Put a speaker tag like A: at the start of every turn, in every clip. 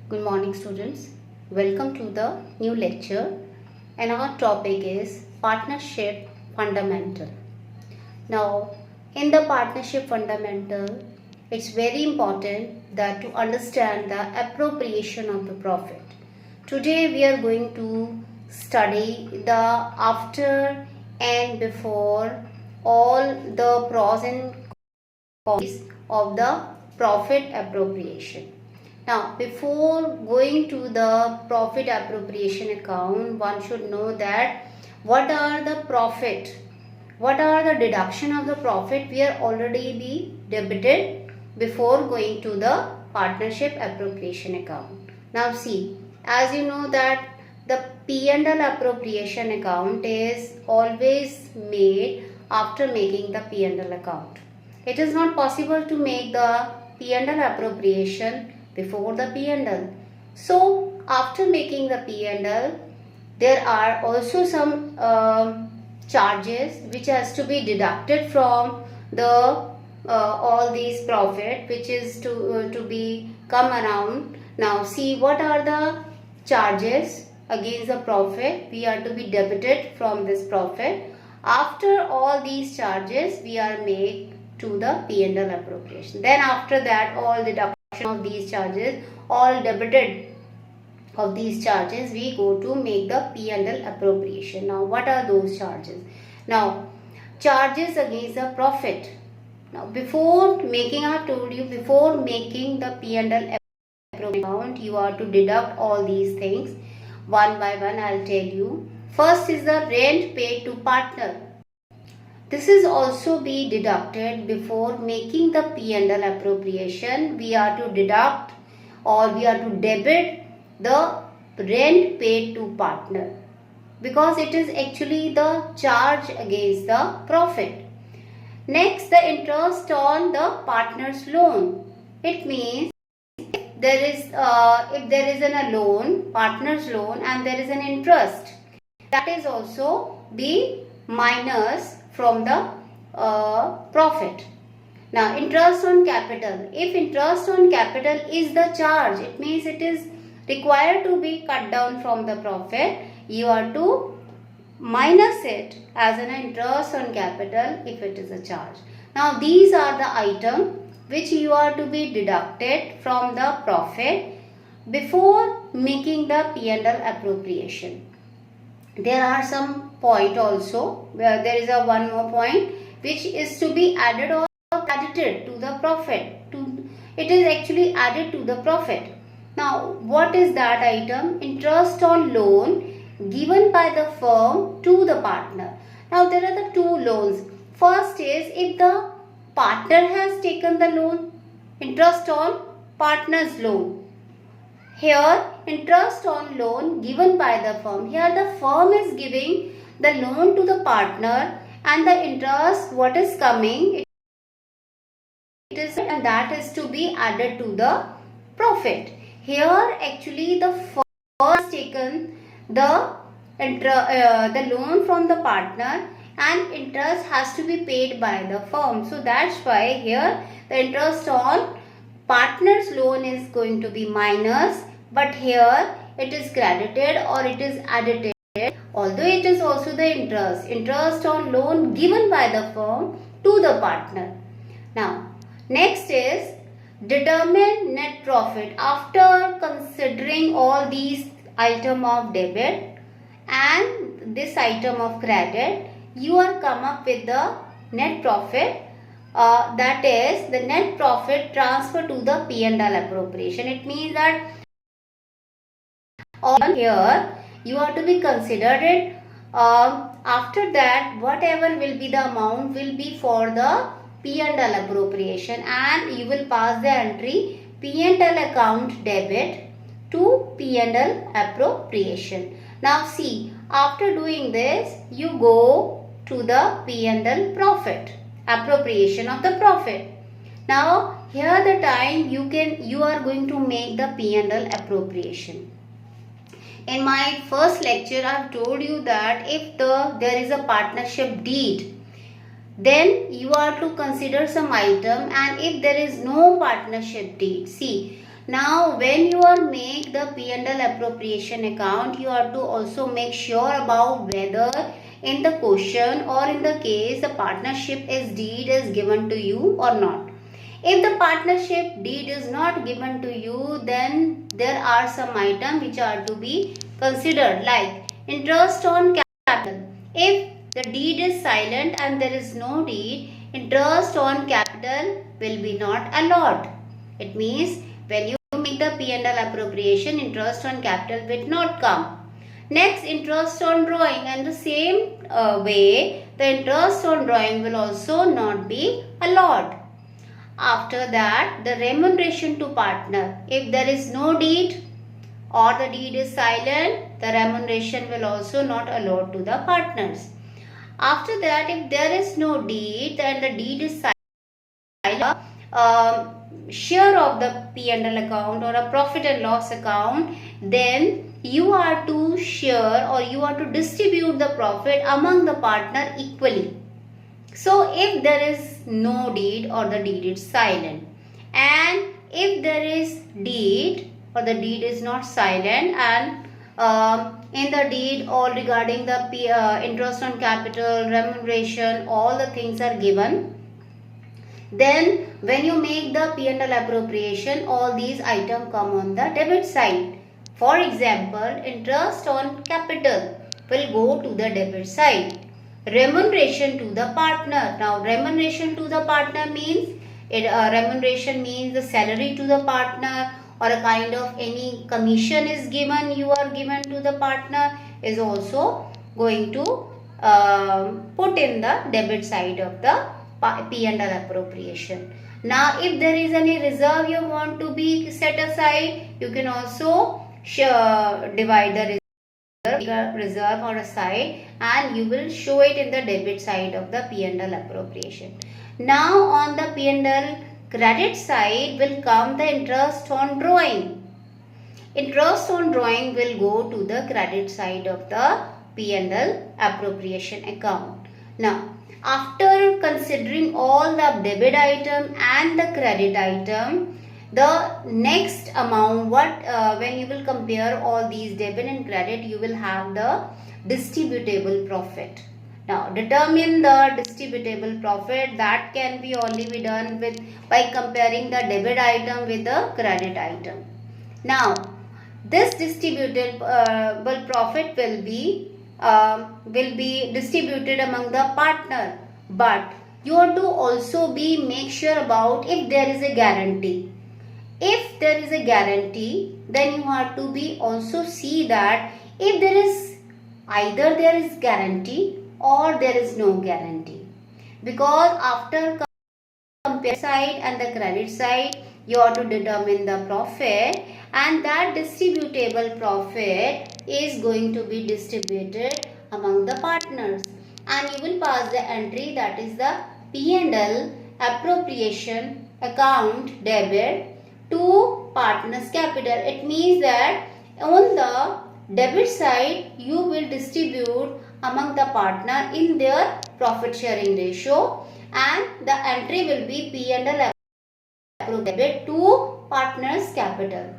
A: Good morning, students. Welcome to the new lecture, and our topic is partnership fundamental. Now, in the partnership fundamental, it's very important that to understand the appropriation of the profit. Today, we are going to study the after and before, all the pros and cons of the profit appropriation. Now, before going to the profit appropriation account, one should know that what are the profit, what are the deduction of the profit we are already be debited before going to the partnership appropriation account. Now see, as you know that the P&L appropriation account is always made after making the P&L account. It is not possible to make the P&L appropriation before the P&L. So after making the P&L, there are also some charges which has to be deducted from the all these profit which is to be come around. Now see what are the charges against the profit we are to be debited from this profit. After all these charges we are made to the P&L appropriation. Then after that all deduction of these charges, all debited of these charges, we go to make the P&L appropriation. Now what are those charges? Now charges against the profit. Now before making, I have told you, before making the P&L account, you are to deduct all these things one by one. I'll tell you. First is the rent paid to partner. This is also be deducted before making the P&L appropriation. We are to deduct or we are to debit the rent paid to partner because it is actually the charge against the profit. Next, the interest on the partner's loan. It means if there is a loan, partner's loan, and there is an interest, that is also be minus from the profit. Now interest on capital. If interest on capital is the charge, it means it is required to be cut down from the profit. You are to minus it as an interest on capital if it is a charge. Now these are the items which you are to be deducted from the profit before making the P&L appropriation. There are some point also where there is a one more point which is to be added or credited to the profit. It is actually added to the profit. Now what is that item? Interest on loan given by the firm to the partner. Now there are the two loans. First is if the partner has taken the loan, interest on partner's loan. Here interest on loan given by the firm. Here the firm is giving the loan to the partner and the interest what is coming, it is, and that is to be added to the profit. Here actually the firm has taken the loan from the partner and interest has to be paid by the firm. So that's why here the interest on partner's loan is going to be minus, but here it is credited or it is added, although it is also the interest on loan given by the firm to the partner. Now next is determine net profit. After considering all these item of debit and this item of credit, you are come up with the net profit. That is the net profit transfer to the P&L appropriation. It means that here you are to be considered it. After that whatever will be the amount will be for the P&L appropriation, and you will pass the entry P&L account debit to P&L appropriation. Now see, after doing this you go to the P&L profit, appropriation of the profit. Now here the time you are going to make the P&L appropriation. In my first lecture I have told you that if there is a partnership deed, then you are to consider some item, and if there is no partnership deed, see Now when you are make the P&L appropriation account, you have to also make sure about whether in the question or in the case the partnership deed is given to you or not. If the partnership deed is not given to you, then there are some items which are to be considered, like interest on capital. If the deed is silent and there is no deed, interest on capital will be not allowed. It means when you make the P&L appropriation, interest on capital will not come. Next, interest on drawing, and the same way the interest on drawing will also not be allowed. After that, the remuneration to partner. If there is no deed or the deed is silent, the remuneration will also not allowed to the partners. After that, if there is no deed and the deed is silent, share of the P&L account or a profit and loss account, then you are to share or you are to distribute the profit among the partner equally. So if there is no deed or the deed is silent, and if there is deed or the deed is not silent, and in the deed all regarding the interest on capital, remuneration, all the things are given, then when you make the P&L appropriation, all these items come on the debit side. For example, interest on capital will go to the debit side. Remuneration to the partner. Now remuneration to the partner means remuneration means the salary to the partner, or a kind of any commission is given, you are given to the partner, is also going to put in the debit side of the P&L appropriation. Now if there is any reserve you want to be set aside, you can also divide the reserve or a side, and you will show it in the debit side of the P&L appropriation. Now on the P&L credit side will come the interest on drawing. Interest on drawing will go to the credit side of the P&L appropriation account. Now after considering all the debit item and the credit item, the next amount, when you will compare all these debit and credit, you will have the distributable profit. Now determine the distributable profit. That can be only be done by comparing the debit item with the credit item. Now this distributable profit will be distributed among the partner, but you have to also make sure about if there is a guarantee. If there is a guarantee, then you have to be also see that if there is either there is guarantee or there is no guarantee, because after compare side and the credit side, you have to determine the profit, and that distributable profit is going to be distributed among the partners, and you will pass the entry, that is the P&L appropriation account debit to partners capital. It means that on the debit side you will distribute among the partner in their profit sharing ratio, and the entry will be P&L approved debit to partners capital.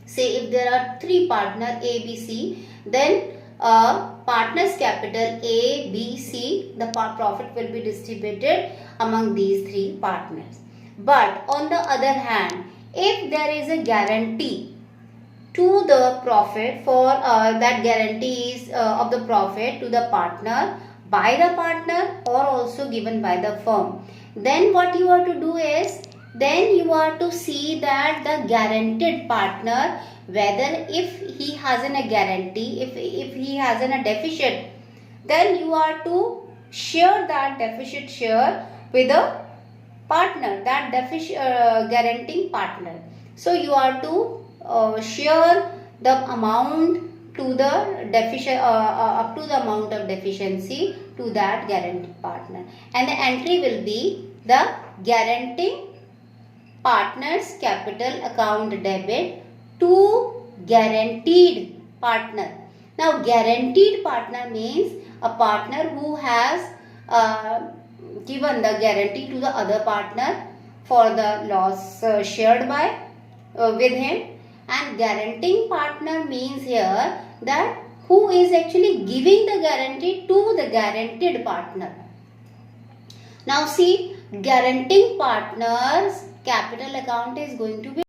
A: Say if there are three partner A, B, C, then partners capital A, B, C, the profit will be distributed among these three partners. But on the other hand, if there is a guarantee to the profit, for that guarantee is of the profit to the partner by the partner or also given by the firm, then what you have to do is, then you are to see that the guaranteed partner, whether if he has a guarantee, if he has a deficit, then you are to share that deficit share with the partner, that deficit guaranteeing partner. So you are to share the amount to the deficient up to the amount of deficiency to that guaranteed partner, and the entry will be the guaranteeing partner's capital account debit to guaranteed partner. Now guaranteed partner means a partner who has given the guarantee to the other partner for the loss shared by with him. And guaranteeing partner means here that who is actually giving the guarantee to the guaranteed partner. Now see, guaranteeing partner's capital account is going to be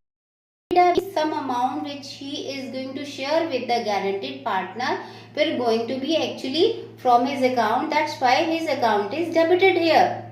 A: some amount which he is going to share with the guaranteed partner will going to be actually from his account. That's why his account is debited here.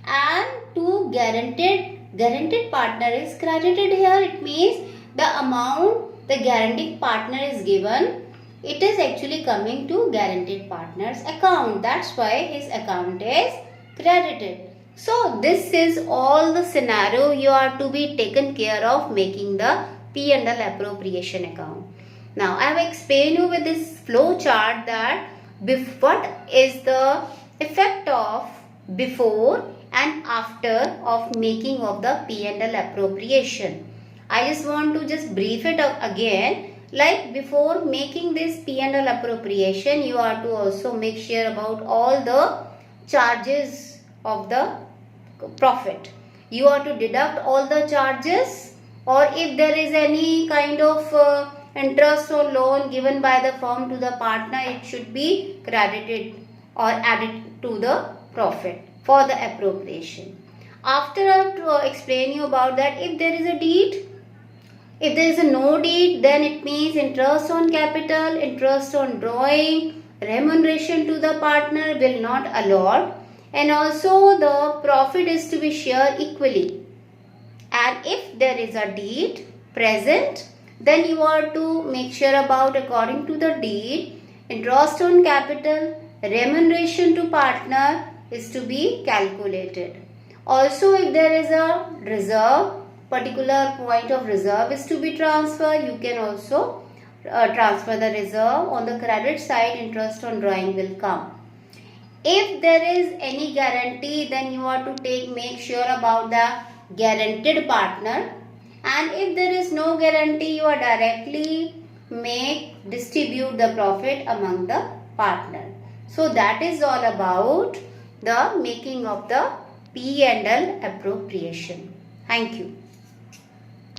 A: And to guaranteed partner is credited here. It means the amount the guaranteed partner is given, it is actually coming to guaranteed partner's account. That's why his account is credited. So this is all the scenario you are to be taken care of making the P&L appropriation account. Now I have explained you with this flow chart that what is the effect of before and after of making of the P&L appropriation. I just want to just brief it up again. Like before making this P&L appropriation, you are to also make sure about all the charges of the profit. You are to deduct all the charges, or if there is any kind of interest or loan given by the firm to the partner, it should be credited or added to the profit for the appropriation. After I have explain you about that, if there is a deed, if there is a no deed, then it means interest on capital, interest on drawing, remuneration to the partner will not allot, and also the profit is to be shared equally. And if there is a deed present, then you are to make sure about according to the deed, interest on capital, remuneration to partner is to be calculated. Also, if there is a reserve, particular point of reserve is to be transferred, you can also transfer the reserve. On the credit side, interest on drawing will come. If there is any guarantee, then you are to make sure about the guaranteed partner. And if there is no guarantee, you are directly distribute the profit among the partner. So that is all about the making of the P&L appropriation. Thank you.